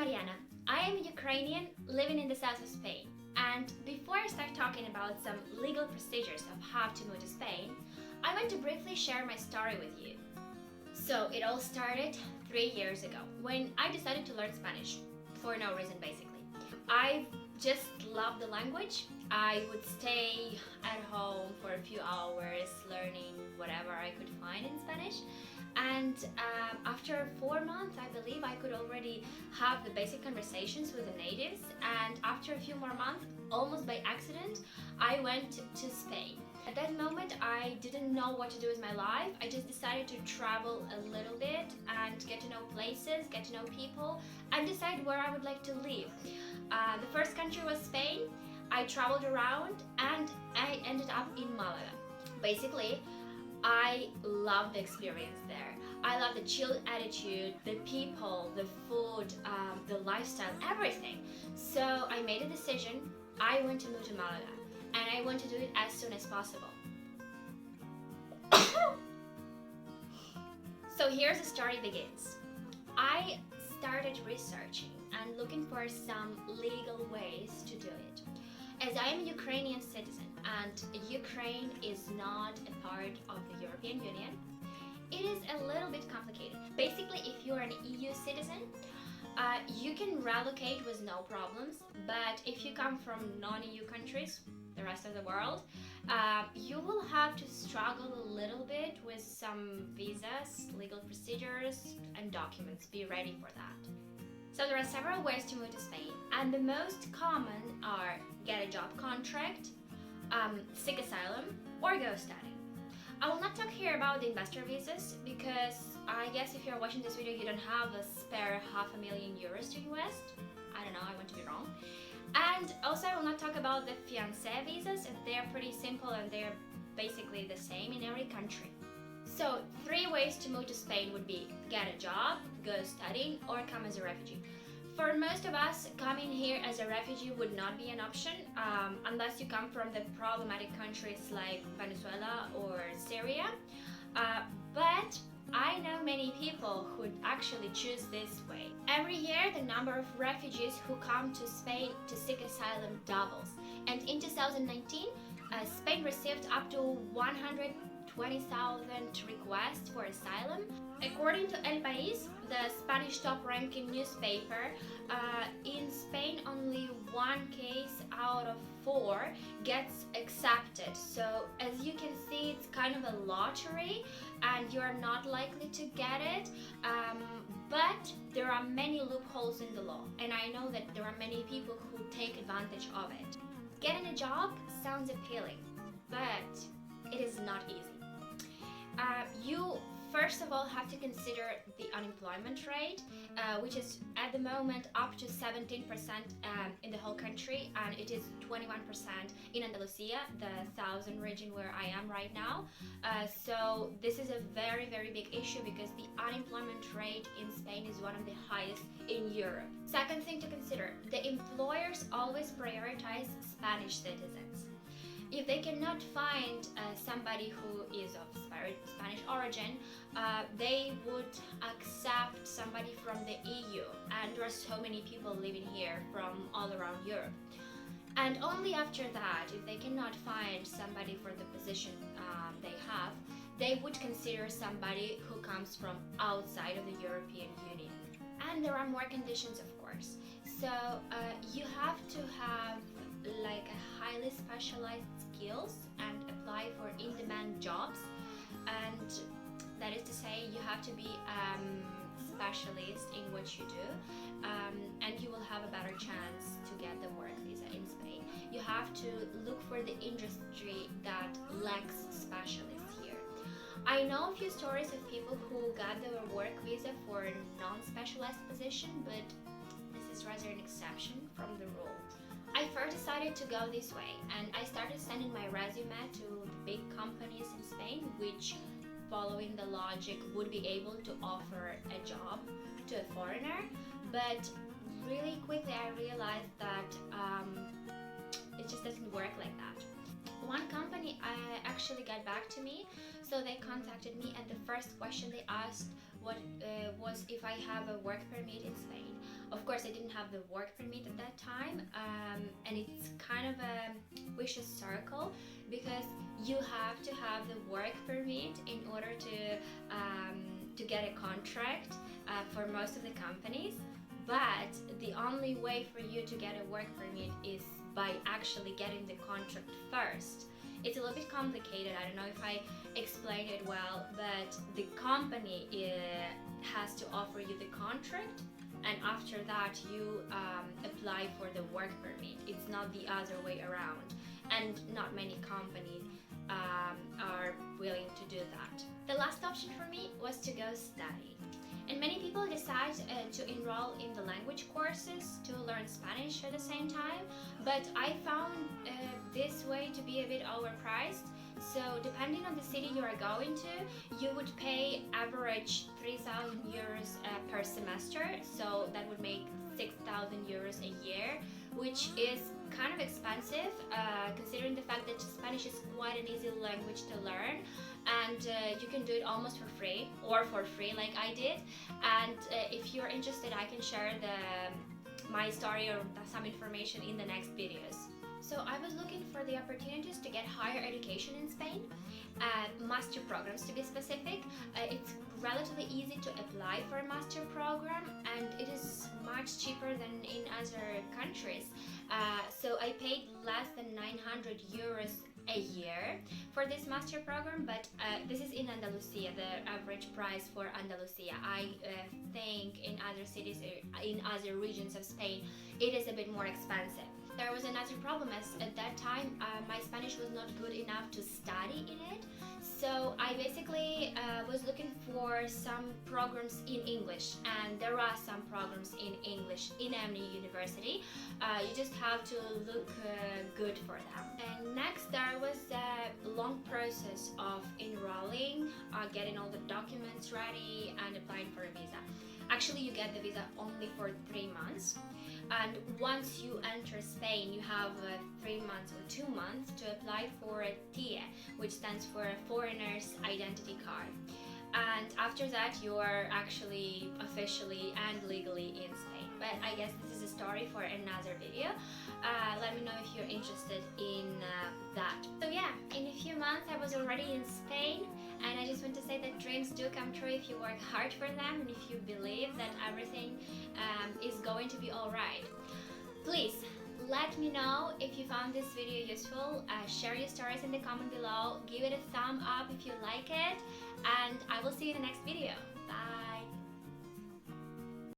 Mariana. I am a Ukrainian living in the south of Spain. And before I start talking about some legal procedures of how to move to Spain, I want to briefly share my story with you. So it all started 3 years ago when I decided to learn Spanish for no reason basically. I just loved the language. I would stay at home for a few hours learning whatever I could find in Spanish. And after 4 months, I believe I could already have the basic conversations with the natives. And after a few more months, almost by accident, I went to Spain. At that moment, I didn't know what to do with my life. I just decided to travel a little bit and get to know places, get to know people, and decide where I would like to live. The first country was Spain. I traveled around and I ended up in Malaga. Basically, I love the experience there. I love the chill attitude, the people, the food, the lifestyle, everything. So I made a decision. I want to move to Malaga and I want to do it as soon as possible. So here's the story begins. I started researching and looking for some legal ways to do it. As I am a Ukrainian citizen and Ukraine is not a part of the European Union, it is a little bit complicated. Basically, if you're an EU citizen, you can relocate with no problems, but if you come from non-EU countries, the rest of the world, you will have to struggle a little bit with some visas, legal procedures, and documents. Be ready for that. So there are several ways to move to Spain, and the most common are get a job contract, seek asylum, or go study. I will not talk here about the investor visas because I guess if you're watching this video you don't have a spare €500,000 to invest. I don't know, I want to be wrong. And also I will not talk about the fiancé visas, and they're pretty simple and they're basically the same in every country. So 3 ways to move to Spain would be get a job, go studying, or come as a refugee. For most of us, coming here as a refugee would not be an option unless you come from the problematic countries like Venezuela or Syria. But I know many people who actually choose this way. Every year, the number of refugees who come to Spain to seek asylum doubles. And in 2019, Spain received up to 120,000 requests for asylum. According to El País, the Spanish top-ranking newspaper, in Spain only 1 case out of 4 gets accepted. So as you can see, it's kind of a lottery and you're not likely to get it. But there are many loopholes in the law, and I know that there are many people who take advantage of it. Getting a job sounds appealing, but it is not easy. You first of all have to consider the unemployment rate, which is at the moment up to 17% in the whole country, and it is 21% in Andalusia, the southern region where I am right now. So this is a very, very big issue because the unemployment rate in Spain is one of the highest in Europe. Second thing to consider, the employers always prioritize Spanish citizens. If they cannot find somebody who is of Spanish origin, they would accept somebody from the EU, and there are so many people living here from all around Europe. And only after that, if they cannot find somebody for the position they have, they would consider somebody who comes from outside of the European Union. And there are more conditions, of course. So you have to have like a highly specialized skills and apply for in-demand jobs, and that is to say you have to be specialist in what you do, and you will have a better chance to get the work visa in Spain. You have to look for the industry that lacks specialists here. I know a few stories of people who got the work visa for a non-specialized position, but this is rather an exception from the rule. I first decided to go this way, and I started sending my resume to big companies in Spain, which, following the logic, would be able to offer a job to a foreigner. But really quickly I realized that it just doesn't work like that. One company actually got back to me, so they contacted me, and the first question they asked was if I have a work permit in Spain. Of course, I didn't have the work permit at that time, and it's kind of a vicious circle because you have to have the work permit in order to get a contract for most of the companies. But the only way for you to get a work permit is by actually getting the contract first. It's a little bit complicated. I don't know if I explained it well, but the company has to offer you the contract, and after that you apply for the work permit. It's not the other way around, and not many companies are willing to do that. The last option for me was to go study. And many people decide to enroll in the language courses to learn Spanish at the same time, but I found this way to be a bit overpriced. So depending on the city you are going to, you would pay average 3,000 euros per semester, so that would make 6,000 euros a year, which is kind of expensive considering the fact that Spanish is quite an easy language to learn, and you can do it almost for free or for free like I did. And if you're interested, I can share my story or some information in the next videos. So I was looking for the opportunities to get higher education in Spain, master programs to be specific. It's relatively easy to apply for a master program, and it is much cheaper than in other countries. So I paid less than 900 euros a year for this master program, but this is in Andalusia, the average price for Andalusia. I think in other cities, in other regions of Spain, it is a bit more expensive. There was another problem, as at that time my Spanish was not good enough to study in it, so I basically was looking for some programs in English, and there are some programs in English in any university. You just have to look good for them. And next there was a long process of enrolling, getting all the documents ready and applying for a visa. Actually, you get the visa only for 3 months. And once you enter Spain, you have 3 months or 2 months to apply for a TIE, which stands for a Foreigner's Identity Card. And after that, you are actually officially and legally in Spain. But I guess this is a story for another video. Let me know if you're interested in that. So yeah, in a few months I was already in Spain, and I just want to say that dreams do come true if you work hard for them and if you believe that everything is going to be alright. Please let me know if you found this video useful. Share your stories in the comment below, give it a thumb up if you like it, and I will see you in the next video. Bye!